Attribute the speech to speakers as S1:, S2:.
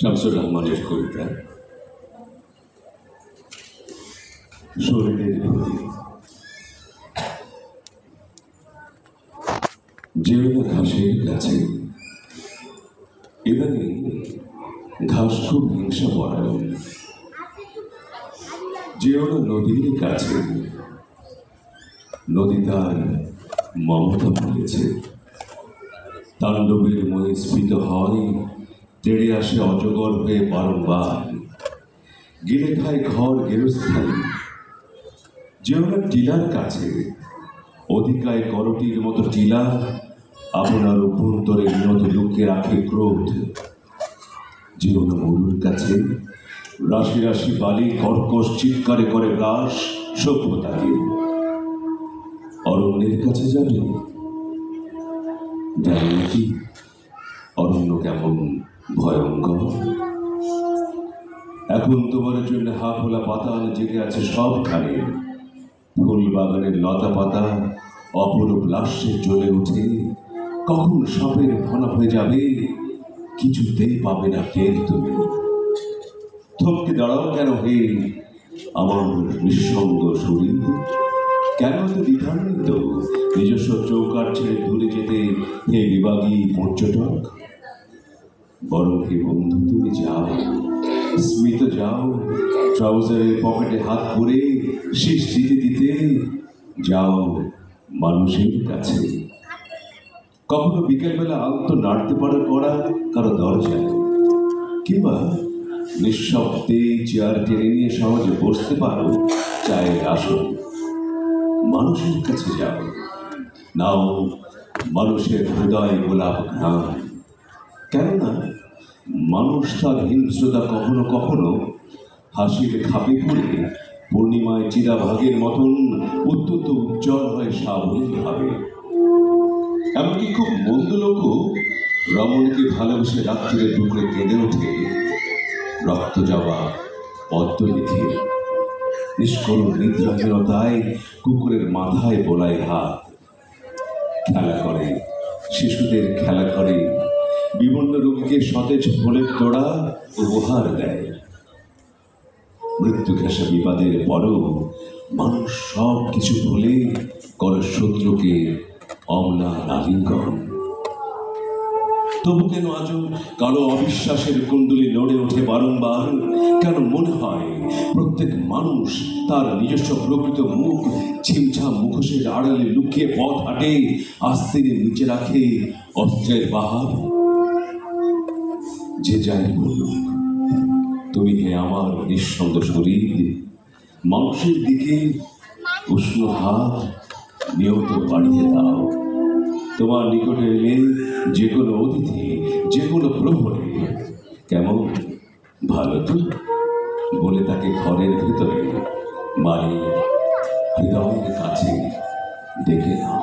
S1: শামসুর রহমানের কবিতা শরীরের প্রতি। যেও না ঘাসের কাছে, ইদানিং ঘাস খুব হিংসা পরায়ণ। যেও না নদীর কাছে, নদী তার মমতা ভুলেছে। তাণ্ডবের মনে স্ফীত হয়, তেড়ে আসে অজগর হয়ে বারংবার, গিলে খায় ঘর গেরস্থায়ী। যেও না টিলার কাছে, অধিকায় করটির মতো টিলা আপনার অভ্যন্তরে নিয়ত লুকিয়ে রাখে ক্রোধ। যেও না মরুর কাছে, রাশি রাশি বালি কর্কশ চিৎকারে করে গ্রাস সভ্যতাকে। অরণ্যের কাছে যাবে, জানো নাকি অরণ্য কেমন ভয়ঙ্কর? এখন তোমার জন্য হাফোলা পাতাল জেগে আছে সবখানে। ফুল বাগানের লতা পাতা অপরূপ লাস্যে জ্বলে ওঠে। কখন সাপের ফনা হয়ে যাবে, কিছুতেই পাবে না টের তুমি। থমকে দাঁড়াও কেন হে আমার নিঃসঙ্গ শরীর? কেন এত দ্বিধান্বিত নিজস্ব চৌকাঠ ছেড়ে দূরে যেতে হে বিভাগী পর্যটক? বরং হে বন্ধু তুমি যাও, স্মিত যাও, ট্রাউজারের পকেটে হাত ভরে শীষ দিতে দিতে যাও মানুষের কাছে। কখনো বিকেলবেলা আলতো নাড়তে পারো করা কারো দরজায়, কিংবা নিঃশব্দে চেয়ার টেনে নিয়ে সহজে বসতে পারো চায়ের আসরে। মানুষের কাছে যাও, নাও মানুষের হৃদয় গোলাপ ঘ্রাণ। কেননা মানুষ তার হিংস্রতা কখনো কখনো হাসির খাপে পড়ে পূর্ণিমায় চিরাভাগের মতন অত্যন্ত উজ্জ্বল হয় সাবলীলভাবে। এমনকি খুব মন্দ লোকও রমণীকে ভালোবেসে রাত্রিরে টুকরে কেঁদে ওঠে রক্ত যাওয়া পদ্ম লিখে। নিষ্করুণ নিদ্রাহীনতায় কুকুরের মাথায় বোলায় হাত। খেলা করে শিশুদের খেলা করে, বিভিন্ন রোগীকে সতেজ ফুলের তোড়া উপহার দেয়। মৃত্যু ঘেঁষা বিবাদের পরও মানুষ সব কিছু ভুলে করে শত্রুকে অমলা আলিঙ্গন। তবু কেন আজও কারো অবিশ্বাসের কুণ্ডলী নড়ে ওঠে বারংবার? কেন মনে হয় প্রত্যেক মানুষ তার নিজস্ব প্রকৃত মুখ ছিমছাম মুখোশের আড়ালে লুকিয়ে পথ হাঁটে, আস্তিনে নিচে রাখে অস্ত্রের বাহার? যে যাই বলুক, তুমি হে আমার নিঃসঙ্গ শরীর, মানুষের দিকে উষ্ণ হাত নিয়ত বাড়িয়ে দাও। তোমার নিকটে এলে যে কোনো অতিথি, যে কোনো প্রহরে কেমন ভালো তো বলে তাকে ঘরের ভেতরে বাড়ি হৃদয়ের কাছে ডেকে নাও।